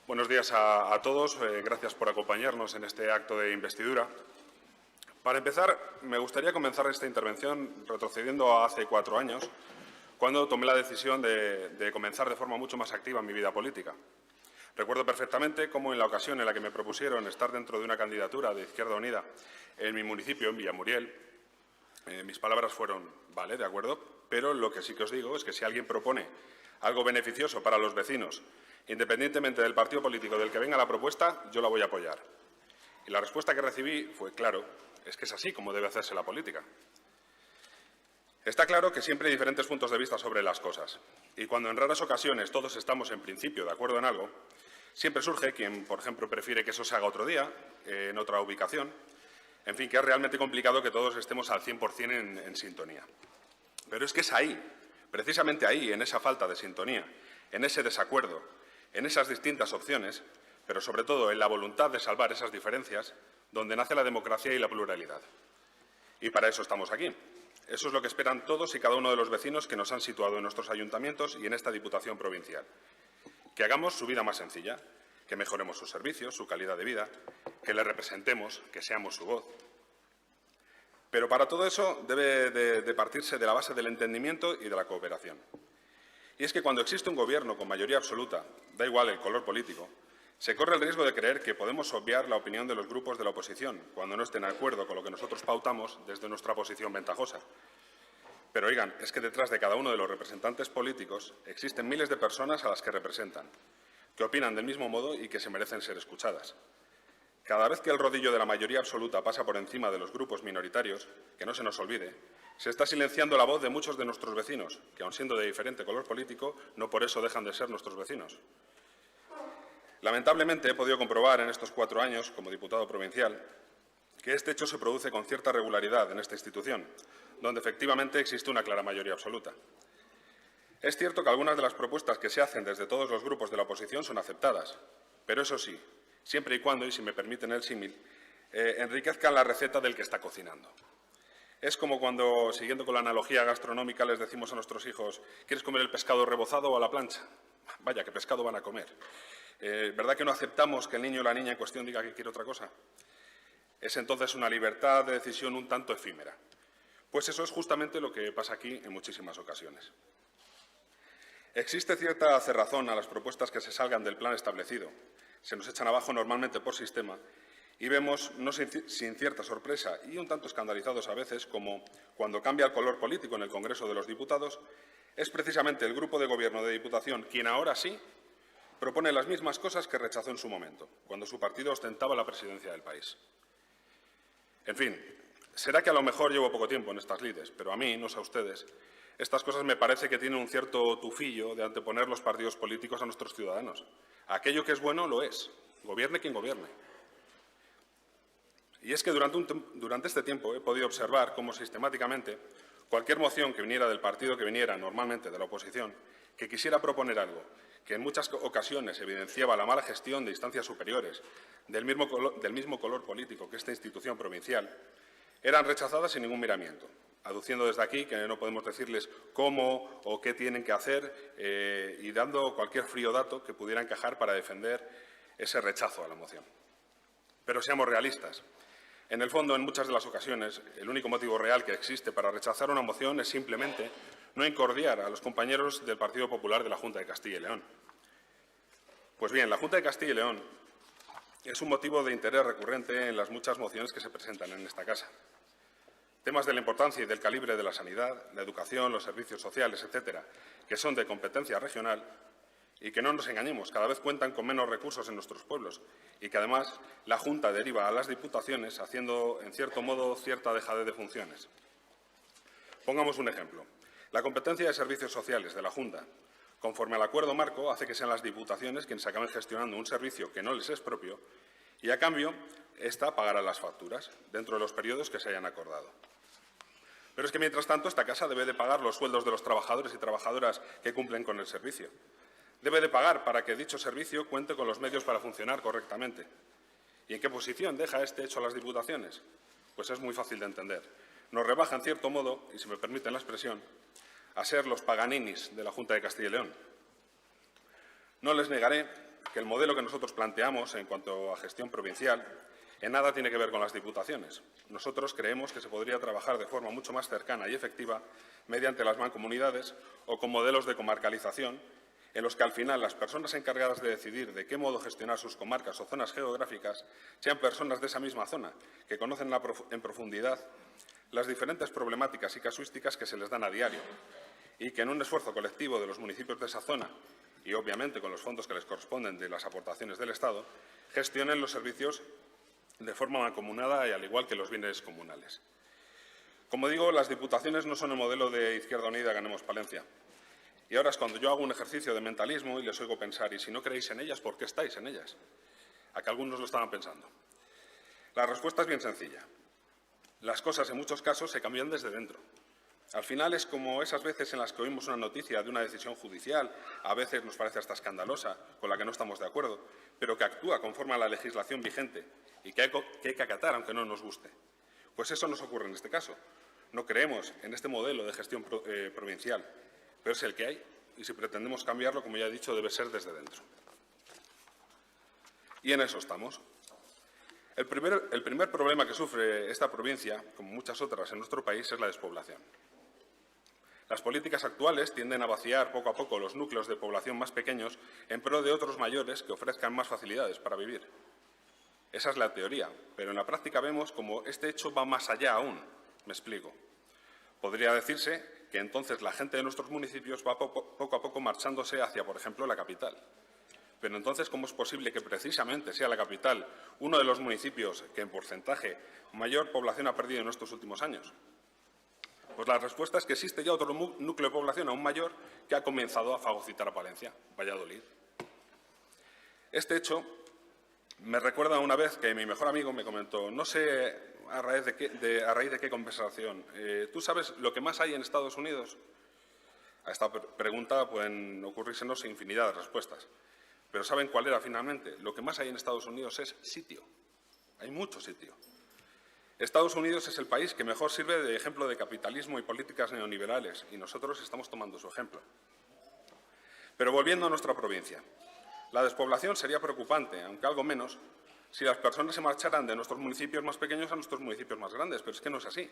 Buenos días a todos. Gracias por acompañarnos en este acto de investidura. Para empezar, me gustaría comenzar esta intervención retrocediendo a hace 4 años, cuando tomé la decisión de comenzar de forma mucho más activa en mi vida política. Recuerdo perfectamente cómo en la ocasión en la que me propusieron estar dentro de una candidatura de Izquierda Unida en mi municipio, en Villamuriel, mis palabras fueron, vale, de acuerdo, pero lo que sí que os digo es que si alguien propone algo beneficioso para los vecinos, independientemente del partido político del que venga la propuesta, yo la voy a apoyar. Y la respuesta que recibí fue, claro, es que es así como debe hacerse la política. Está claro que siempre hay diferentes puntos de vista sobre las cosas. Y cuando en raras ocasiones todos estamos en principio de acuerdo en algo, siempre surge quien, por ejemplo, prefiere que eso se haga otro día, en otra ubicación. En fin, que es realmente complicado que todos estemos al 100% en sintonía. Pero es que es ahí, precisamente ahí, en esa falta de sintonía, en ese desacuerdo, en esas distintas opciones, pero sobre todo en la voluntad de salvar esas diferencias, donde nace la democracia y la pluralidad. Y para eso estamos aquí. Eso es lo que esperan todos y cada uno de los vecinos que nos han situado en nuestros ayuntamientos y en esta Diputación provincial. Que hagamos su vida más sencilla, que mejoremos sus servicios, su calidad de vida, que les representemos, que seamos su voz. Pero para todo eso debe de partirse de la base del entendimiento y de la cooperación. Y es que cuando existe un gobierno con mayoría absoluta, da igual el color político, se corre el riesgo de creer que podemos obviar la opinión de los grupos de la oposición cuando no estén de acuerdo con lo que nosotros pautamos desde nuestra posición ventajosa. Pero, oigan, es que detrás de cada uno de los representantes políticos existen miles de personas a las que representan, que opinan del mismo modo y que se merecen ser escuchadas. Cada vez que el rodillo de la mayoría absoluta pasa por encima de los grupos minoritarios, que no se nos olvide, se está silenciando la voz de muchos de nuestros vecinos, que aun siendo de diferente color político, no por eso dejan de ser nuestros vecinos. Lamentablemente he podido comprobar en estos 4 años, como diputado provincial, que este hecho se produce con cierta regularidad en esta institución, donde efectivamente existe una clara mayoría absoluta. Es cierto que algunas de las propuestas que se hacen desde todos los grupos de la oposición son aceptadas, pero eso sí, siempre y cuando, y si me permiten el símil, enriquezcan la receta del que está cocinando. Es como cuando, siguiendo con la analogía gastronómica, les decimos a nuestros hijos, ¿quieres comer el pescado rebozado o a la plancha? Vaya, ¿qué pescado van a comer? ¿Verdad que no aceptamos que el niño o la niña en cuestión diga que quiere otra cosa? Es entonces una libertad de decisión un tanto efímera. Pues eso es justamente lo que pasa aquí en muchísimas ocasiones. Existe cierta cerrazón a las propuestas que se salgan del plan establecido. Se nos echan abajo normalmente por sistema y vemos, no sin cierta sorpresa y un tanto escandalizados a veces, como cuando cambia el color político en el Congreso de los Diputados, es precisamente el grupo de gobierno de Diputación quien ahora sí propone las mismas cosas que rechazó en su momento, cuando su partido ostentaba la presidencia del país. En fin, será que a lo mejor llevo poco tiempo en estas lides, pero a mí, no sé a ustedes, estas cosas me parece que tienen un cierto tufillo de anteponer los partidos políticos a nuestros ciudadanos. Aquello que es bueno lo es, gobierne quien gobierne. Y es que durante este tiempo he podido observar cómo sistemáticamente cualquier moción que viniera del partido que viniera, normalmente de la oposición, que quisiera proponer algo que en muchas ocasiones evidenciaba la mala gestión de instancias superiores del mismo color político que esta institución provincial, eran rechazadas sin ningún miramiento, aduciendo desde aquí que no podemos decirles cómo o qué tienen que hacer y dando cualquier frío dato que pudiera encajar para defender ese rechazo a la moción. Pero seamos realistas. En el fondo, en muchas de las ocasiones, el único motivo real que existe para rechazar una moción es simplemente no incordiar a los compañeros del Partido Popular de la Junta de Castilla y León. Pues bien, la Junta de Castilla y León es un motivo de interés recurrente en las muchas mociones que se presentan en esta casa. Temas de la importancia y del calibre de la sanidad, la educación, los servicios sociales, etcétera, que son de competencia regional y que, no nos engañemos, cada vez cuentan con menos recursos en nuestros pueblos y que, además, la Junta deriva a las diputaciones haciendo, en cierto modo, cierta dejadez de funciones. Pongamos un ejemplo. La competencia de servicios sociales de la Junta, conforme al acuerdo marco, hace que sean las diputaciones quienes acaben gestionando un servicio que no les es propio y, a cambio, ésta pagará las facturas dentro de los periodos que se hayan acordado. Pero es que, mientras tanto, esta casa debe de pagar los sueldos de los trabajadores y trabajadoras que cumplen con el servicio. Debe de pagar para que dicho servicio cuente con los medios para funcionar correctamente. ¿Y en qué posición deja este hecho a las diputaciones? Pues es muy fácil de entender. Nos rebaja, en cierto modo, y si me permiten la expresión, a ser los paganinis de la Junta de Castilla y León. No les negaré que el modelo que nosotros planteamos en cuanto a gestión provincial en nada tiene que ver con las diputaciones. Nosotros creemos que se podría trabajar de forma mucho más cercana y efectiva mediante las mancomunidades o con modelos de comarcalización en los que al final las personas encargadas de decidir de qué modo gestionar sus comarcas o zonas geográficas sean personas de esa misma zona que conocen en profundidad las diferentes problemáticas y casuísticas que se les dan a diario y que en un esfuerzo colectivo de los municipios de esa zona y, obviamente, con los fondos que les corresponden de las aportaciones del Estado, gestionen los servicios de forma mancomunada y al igual que los bienes comunales. Como digo, las diputaciones no son el modelo de Izquierda Unida Ganemos Palencia. Y ahora es cuando yo hago un ejercicio de mentalismo y les oigo pensar, y si no creéis en ellas, ¿por qué estáis en ellas? A que algunos lo estaban pensando. La respuesta es bien sencilla. Las cosas, en muchos casos, se cambian desde dentro. Al final es como esas veces en las que oímos una noticia de una decisión judicial, a veces nos parece hasta escandalosa, con la que no estamos de acuerdo, pero que actúa conforme a la legislación vigente y que hay que acatar aunque no nos guste. Pues eso nos ocurre en este caso. No creemos en este modelo de gestión provincial, pero es el que hay y si pretendemos cambiarlo, como ya he dicho, debe ser desde dentro. Y en eso estamos. El primer problema que sufre esta provincia, como muchas otras en nuestro país, es la despoblación. Las políticas actuales tienden a vaciar poco a poco los núcleos de población más pequeños en pro de otros mayores que ofrezcan más facilidades para vivir. Esa es la teoría, pero en la práctica vemos como este hecho va más allá aún. Me explico. Podría decirse que entonces la gente de nuestros municipios va poco a poco marchándose hacia, por ejemplo, la capital. Pero entonces, ¿cómo es posible que precisamente sea la capital uno de los municipios que en porcentaje mayor población ha perdido en estos últimos años? Pues la respuesta es que existe ya otro núcleo de población aún mayor que ha comenzado a fagocitar a Palencia, Valladolid. Este hecho me recuerda una vez que mi mejor amigo me comentó, no sé a raíz de qué conversación, ¿tú sabes lo que más hay en Estados Unidos? A esta pregunta pueden ocurrírsenos infinidad de respuestas. Pero ¿saben cuál era finalmente? Lo que más hay en Estados Unidos es sitio. Hay mucho sitio. Estados Unidos es el país que mejor sirve de ejemplo de capitalismo y políticas neoliberales, y nosotros estamos tomando su ejemplo. Pero volviendo a nuestra provincia, la despoblación sería preocupante, aunque algo menos, si las personas se marcharan de nuestros municipios más pequeños a nuestros municipios más grandes, pero es que no es así.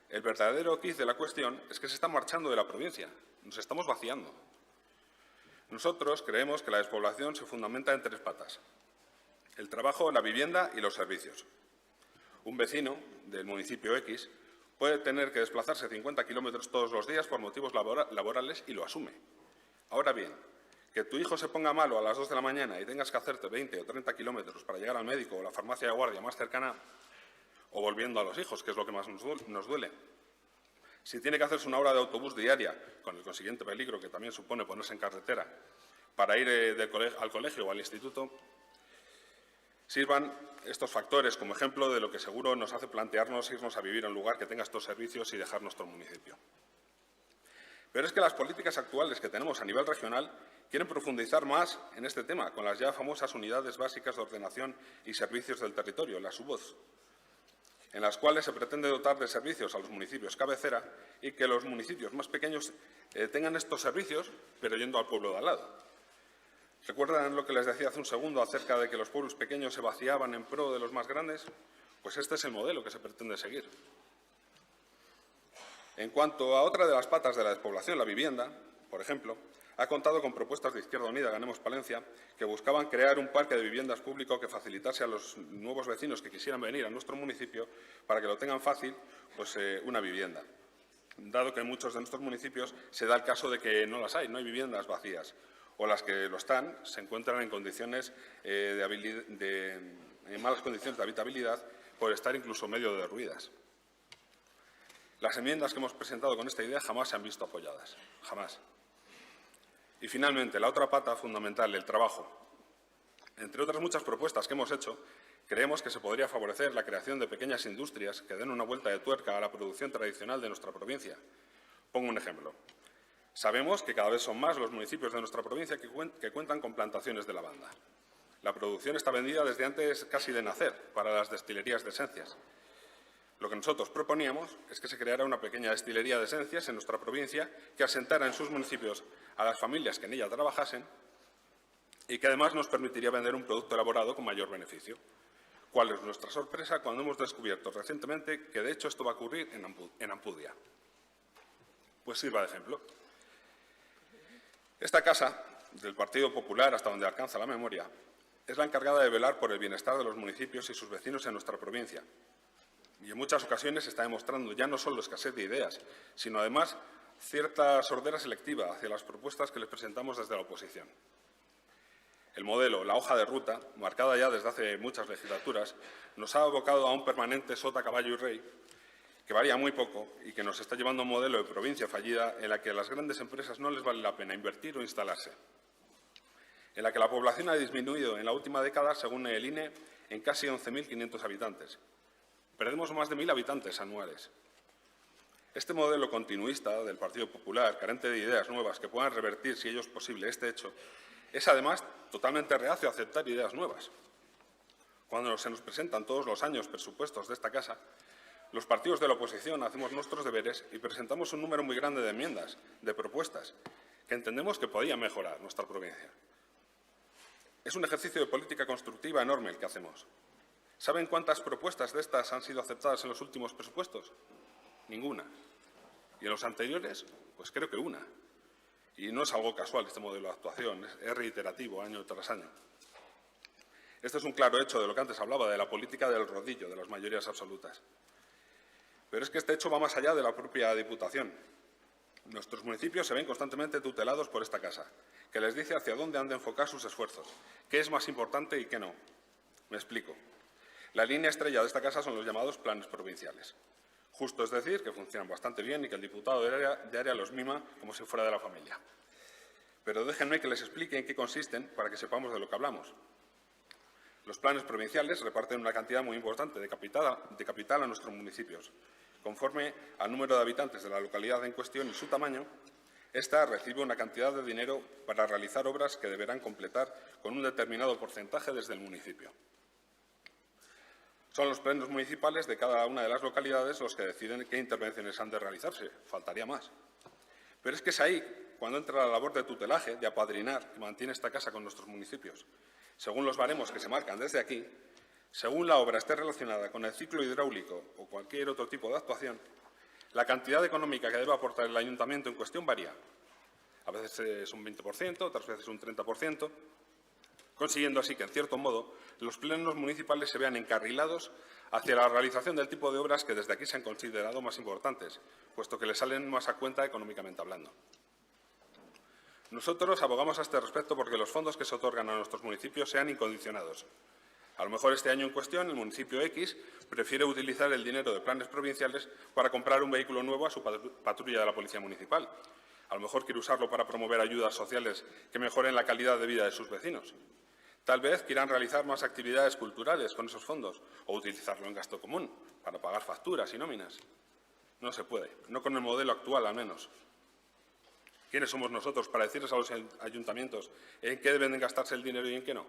El verdadero quiz de la cuestión es que se está marchando de la provincia, nos estamos vaciando. Nosotros creemos que la despoblación se fundamenta en tres patas: el trabajo, la vivienda y los servicios. Un vecino del municipio X puede tener que desplazarse 50 kilómetros todos los días por motivos laborales y lo asume. Ahora bien, que tu hijo se ponga malo a las 2 de la mañana y tengas que hacerte 20 o 30 kilómetros para llegar al médico o la farmacia de guardia más cercana, o volviendo a los hijos, que es lo que más nos duele. Si tiene que hacerse una hora de autobús diaria, con el consiguiente peligro que también supone ponerse en carretera, para ir al colegio o al instituto, sirvan estos factores como ejemplo de lo que seguro nos hace plantearnos irnos a vivir a un lugar que tenga estos servicios y dejar nuestro municipio. Pero es que las políticas actuales que tenemos a nivel regional quieren profundizar más en este tema, con las ya famosas unidades básicas de ordenación y servicios del territorio, las UBOS, en las cuales se pretende dotar de servicios a los municipios cabecera y que los municipios más pequeños tengan estos servicios, pero yendo al pueblo de al lado. ¿Recuerdan lo que les decía hace un segundo acerca de que los pueblos pequeños se vaciaban en pro de los más grandes? Pues este es el modelo que se pretende seguir. En cuanto a otra de las patas de la despoblación, la vivienda, por ejemplo, ha contado con propuestas de Izquierda Unida Ganemos Palencia que buscaban crear un parque de viviendas público que facilitase a los nuevos vecinos que quisieran venir a nuestro municipio para que lo tengan fácil, pues una vivienda. Dado que en muchos de nuestros municipios se da el caso de que no las hay, no hay viviendas vacías, o las que lo están se encuentran en condiciones en malas condiciones de habitabilidad por estar incluso medio derruidas. Las enmiendas que hemos presentado con esta idea jamás se han visto apoyadas, jamás. Y finalmente, la otra pata fundamental, el trabajo. Entre otras muchas propuestas que hemos hecho, creemos que se podría favorecer la creación de pequeñas industrias que den una vuelta de tuerca a la producción tradicional de nuestra provincia. Pongo un ejemplo. Sabemos que cada vez son más los municipios de nuestra provincia que cuentan con plantaciones de lavanda. La producción está vendida desde antes casi de nacer para las destilerías de esencias. Lo que nosotros proponíamos es que se creara una pequeña destilería de esencias en nuestra provincia que asentara en sus municipios a las familias que en ella trabajasen y que además nos permitiría vender un producto elaborado con mayor beneficio. ¿Cuál es nuestra sorpresa cuando hemos descubierto recientemente que, de hecho, esto va a ocurrir en Ampudia? Pues sirva de ejemplo. Esta casa, del Partido Popular hasta donde alcanza la memoria, es la encargada de velar por el bienestar de los municipios y sus vecinos en nuestra provincia. Y en muchas ocasiones está demostrando ya no solo escasez de ideas, sino además cierta sordera selectiva hacia las propuestas que les presentamos desde la oposición. El modelo, la hoja de ruta, marcada ya desde hace muchas legislaturas, nos ha abocado a un permanente sota, caballo y rey, que varía muy poco y que nos está llevando a un modelo de provincia fallida en la que a las grandes empresas no les vale la pena invertir o instalarse, en la que la población ha disminuido en la última década, según el INE, en casi 11.500 habitantes. Perdemos más de 1.000 habitantes anuales. Este modelo continuista del Partido Popular, carente de ideas nuevas que puedan revertir, si ello es posible, este hecho, es además totalmente reacio a aceptar ideas nuevas. Cuando se nos presentan todos los años presupuestos de esta casa, los partidos de la oposición hacemos nuestros deberes y presentamos un número muy grande de enmiendas, de propuestas, que entendemos que podían mejorar nuestra provincia. Es un ejercicio de política constructiva enorme el que hacemos. ¿Saben cuántas propuestas de estas han sido aceptadas en los últimos presupuestos? Ninguna. ¿Y en los anteriores? Pues creo que una. Y no es algo casual este modelo de actuación, es reiterativo año tras año. Este es un claro hecho de lo que antes hablaba, de la política del rodillo, de las mayorías absolutas. Pero es que este hecho va más allá de la propia Diputación. Nuestros municipios se ven constantemente tutelados por esta casa, que les dice hacia dónde han de enfocar sus esfuerzos, qué es más importante y qué no. Me explico. La línea estrella de esta casa son los llamados planes provinciales. Justo es decir, que funcionan bastante bien y que el diputado de área los mima como si fuera de la familia. Pero déjenme que les explique en qué consisten para que sepamos de lo que hablamos. Los planes provinciales reparten una cantidad muy importante de capital a nuestros municipios. Conforme al número de habitantes de la localidad en cuestión y su tamaño, ésta recibe una cantidad de dinero para realizar obras que deberán completar con un determinado porcentaje desde el municipio. Son los plenos municipales de cada una de las localidades los que deciden qué intervenciones han de realizarse. Faltaría más. Pero es que es ahí cuando entra la labor de tutelaje, de apadrinar, que mantiene esta casa con nuestros municipios. Según los baremos que se marcan desde aquí, según la obra esté relacionada con el ciclo hidráulico o cualquier otro tipo de actuación, la cantidad económica que debe aportar el ayuntamiento en cuestión varía. A veces es un 20%, otras veces un 30%, consiguiendo así que, en cierto modo, los plenos municipales se vean encarrilados hacia la realización del tipo de obras que desde aquí se han considerado más importantes, puesto que les salen más a cuenta económicamente hablando. Nosotros abogamos a este respecto porque los fondos que se otorgan a nuestros municipios sean incondicionados. A lo mejor este año en cuestión el municipio X prefiere utilizar el dinero de planes provinciales para comprar un vehículo nuevo a su patrulla de la Policía Municipal. A lo mejor quiere usarlo para promover ayudas sociales que mejoren la calidad de vida de sus vecinos. Tal vez quieran realizar más actividades culturales con esos fondos o utilizarlo en gasto común para pagar facturas y nóminas. No se puede, no con el modelo actual al menos. ¿Quiénes somos nosotros para decirles a los ayuntamientos en qué deben gastarse el dinero y en qué no?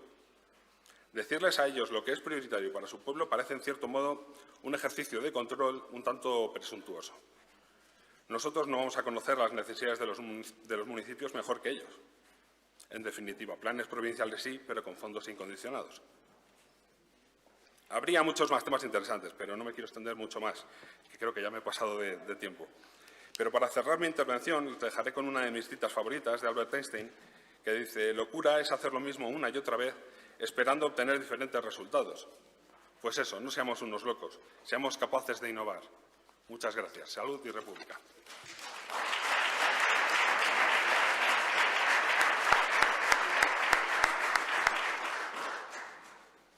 Decirles a ellos lo que es prioritario para su pueblo parece, en cierto modo, un ejercicio de control un tanto presuntuoso. Nosotros no vamos a conocer las necesidades de los municipios mejor que ellos. En definitiva, planes provinciales sí, pero con fondos incondicionados. Habría muchos más temas interesantes, pero no me quiero extender mucho más, que creo que ya me he pasado de tiempo. Pero para cerrar mi intervención, les dejaré con una de mis citas favoritas de Albert Einstein, que dice: locura es hacer lo mismo una y otra vez, esperando obtener diferentes resultados. Pues eso, no seamos unos locos, seamos capaces de innovar. Muchas gracias. Salud y República.